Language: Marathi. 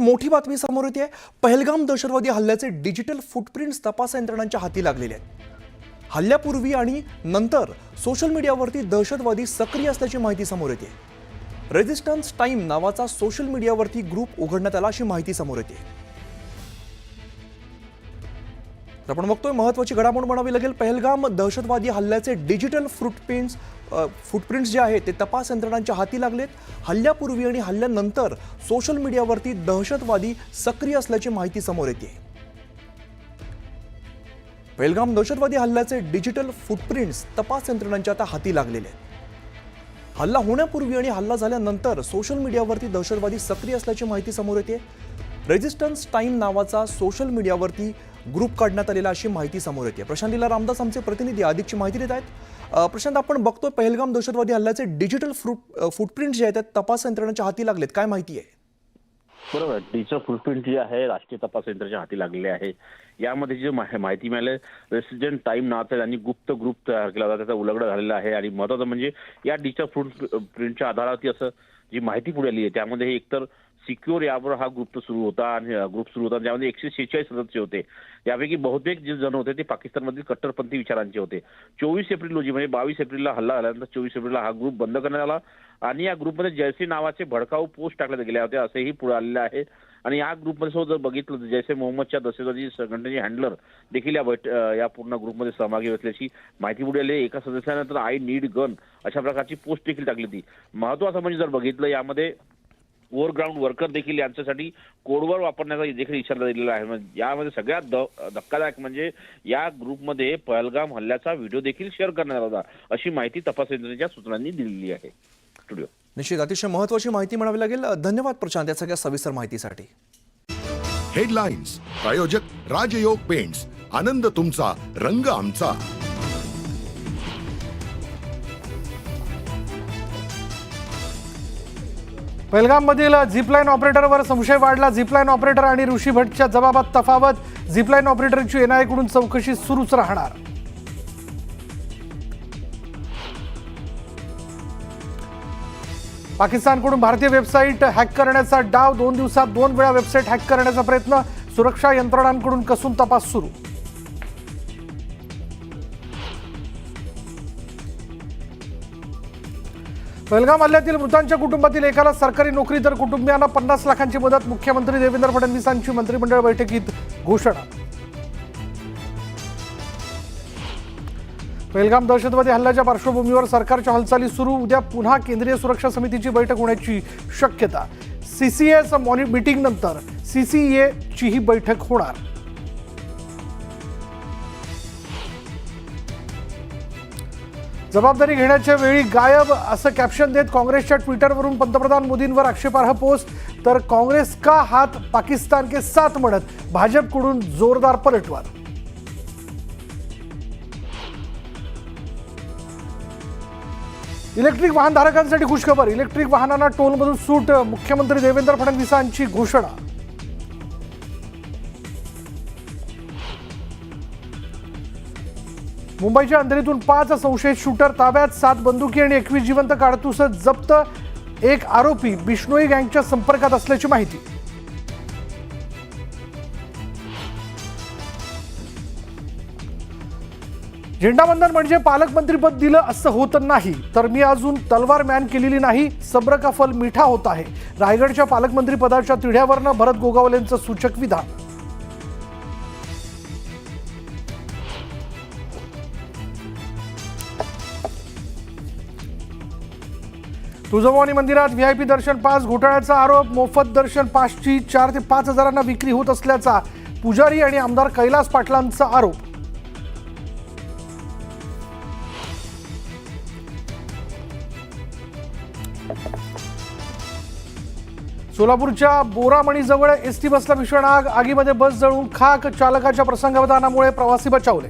मोठी बातमी समोर येते। पहलगाम दहशतवादी हल्ल्याचे डिजिटल फुटप्रिंट्स तपास यंत्रणांच्या हाती लागलेले आहेत। हल्ल्यापूर्वी आणि नंतर सोशल मीडियावरती दहशतवादी सक्रिय असल्याची माहिती समोर येते। रेजिस्टन्स टाइम नावाचा सोशल मीडियावरती ग्रुप उघडण्यात आला अशी माहिती समोर येते। आपण बघतोय महत्त्वाची घडामोड म्हणावी लागेल। पहलगाम दहशतवादी हल्ल्याचे डिजिटल फुटप्रिंट्स जे आहेत ते तपास यंत्रणांच्या हाती लागलेत। हल्ल्यापूर्वी आणि हल्ल्यानंतर सोशल मीडियावरती दहशतवादी सक्रिय असल्याची माहिती समोर येते। पहलगाम दहशतवादी हल्ल्याचे डिजिटल फुटप्रिंट्स तपास यंत्रणांच्या आता हाती लागलेले आहेत। हल्ला होण्यापूर्वी आणि हल्ला झाल्यानंतर सोशल मीडियावरती दहशतवादी सक्रिय असल्याची माहिती समोर येते। रेजिस्टन्स टाइम नावाचा सोशल मीडियावरती ग्रुप काढण्यात आलेला अशी माहिती समोर येते। प्रशांत लीला रामदास आमचे प्रतिनिधी अधिकची माहिती देत आहेत। प्रशांत, आपण बघतोय पहलगाम दहशतवादी हल्ल्याचे डिजिटल फुटप्रिंट जे आहेत तपास यंत्रणांच्या हाती लागलेत, काय माहिती आहे? बरोबर, डिजिटल फुटप्रिंट जे आहे राष्ट्रीय तपास यंत्रणाच्या हाती लागले आहे। यामध्ये जी माहिती मिळाली, रेसिडेंट टाइम नावाचा त्यांनी गुप्त ग्रुप तयार केला होता, त्याचा उलगडा झालेला आहे। आणि महत्त्वाचं म्हणजे या डिजिटल फुटप्रिंटच्या आधारावरती असं जी माहिती पुढे आली आहे त्यामध्ये एकतर सिक्युअर यावर हा ग्रुप सुरू होता ज्यामध्ये 146 सदस्य होते। यापैकी बहुतेक जे जण होते ते पाकिस्तानमधील कट्टरपंथी विचारांचे होते। 24 एप्रिल रोजी म्हणजे 22 एप्रिलला हल्ला झाल्यानंतर 24 एप्रिलला हा ग्रुप बंद करण्यात आला आणि या ग्रुपमध्ये जैसे नावाचे भडकाऊ पोस्ट टाकण्यात गेले होते असेही पुढे आलेले आहे। आणि या ग्रुपमध्ये जर बघितलं जैसे मोहम्मदच्या दहशतवादी संघटनेचे हँडलर देखील या पूर्ण ग्रुपमध्ये सहभागी असल्याची माहिती पुढे आली। एका सदस्याने तर आय नीड गन अशा प्रकारची पोस्ट देखील टाकली होती। महत्त्वाचं म्हणजे जर बघितलं यामध्ये ओव्हरग्राऊंड वर्कर देखील यांच्यासाठी कोडवर वापरण्याचा देखील इशारा दिलेला आहे। यामध्ये सगळ्यात धक्कादायक म्हणजे या ग्रुपमध्ये पहलगाम हल्ल्याचा व्हिडिओ देखील शेअर करण्यात आला होता अशी माहिती तपास यंत्रणेच्या सूत्रांनी दिलेली आहे। स्टुडिओ निश्चित अतिशय महत्त्वाची माहिती म्हणावी लागेल। धन्यवाद प्रशांत या सगळ्या सविस्तर माहितीसाठी। हेडलाइन्स प्रायोजक राजयोग पेंट्स, आनंद तुमचा, रंग आमचा। पहलगाममधील झिपलाईन ऑपरेटरवर संशय वाढला। झिपलाईन ऑपरेटर आणि ऋषी भट्टच्या जबाबात तफावत। झिपलाईन ऑपरेटरची एनआयए कडून चौकशी सुरूच राहणार। पाकिस्तानकडून भारतीय वेबसाईट हॅक करण्याचा डाव। 2 दिवसात 2 वेळा वेबसाईट हॅक करण्याचा प्रयत्न। सुरक्षा यंत्रणांकडून कसून तपास सुरू। पहलगाम हल्ल्यातील मृतांच्या कुटुंबातील एकाला सरकारी नोकरी तर कुटुंबियांना 50 लाखांची मदत। मुख्यमंत्री देवेंद्र फडणवीसांची मंत्रिमंडळ बैठकीत घोषणा। पहलगाम दहशतवादी हल्ल्याच्या पार्श्वभूमीवर सरकारच्या हालचाली सुरू। उद्या पुन्हा केंद्रीय सुरक्षा समितीची बैठक होण्याची शक्यता। सीसीए मीटिंग नंतर सीसीए ची ही बैठक होणार। जबाबदारी घेण्याच्या वेळी गायब असं कॅप्शन देत काँग्रेसच्या ट्विटरवरून पंतप्रधान मोदींवर आक्षेपार्ह पोस्ट। तर काँग्रेस का हात पाकिस्तान के साथ म्हणत भाजपकडून जोरदार पलटवार। इलेक्ट्रिक वाहनधारकांसाठी खुशखबर। इलेक्ट्रिक वाहनांना टोलमधून सूट। मुख्यमंत्री देवेंद्र फडणवीसांची घोषणा। मुंबईच्या अंधेरीतून 5 संशयित शूटर ताब्यात। 7 बंदुकी आणि 21 जिवंत काडतुस जप्त। एक आरोपी बिश्नोई गँगच्या संपर्कात असल्याची माहिती। झेंडावंदन म्हणजे पालकमंत्रीपद दिलं असं होत नाही, तर मी अजून तलवार मॅन केलेली नाही। सब्र का फल मिठा होत आहे। रायगडच्या पालकमंत्री पदाच्या तिढ्यावरनं भरत गोगावलेंचं सूचक विधान। तुळजाभवानी मंदिरात व्हीआयपी दर्शन पास घोटाळ्याचा आरोप। मोफत दर्शन पासची 4 ते 5 हजारांना विक्री होत असल्याचा पुजारी आणि आमदार कैलास पाटलांचा आरोप। सोलापूरच्या बोरामणीजवळ एसटी बसला भीषण आग। आगीमध्ये बस जळून खाक। चालकाच्या प्रसंगावधानामुळे प्रवासी बचावले।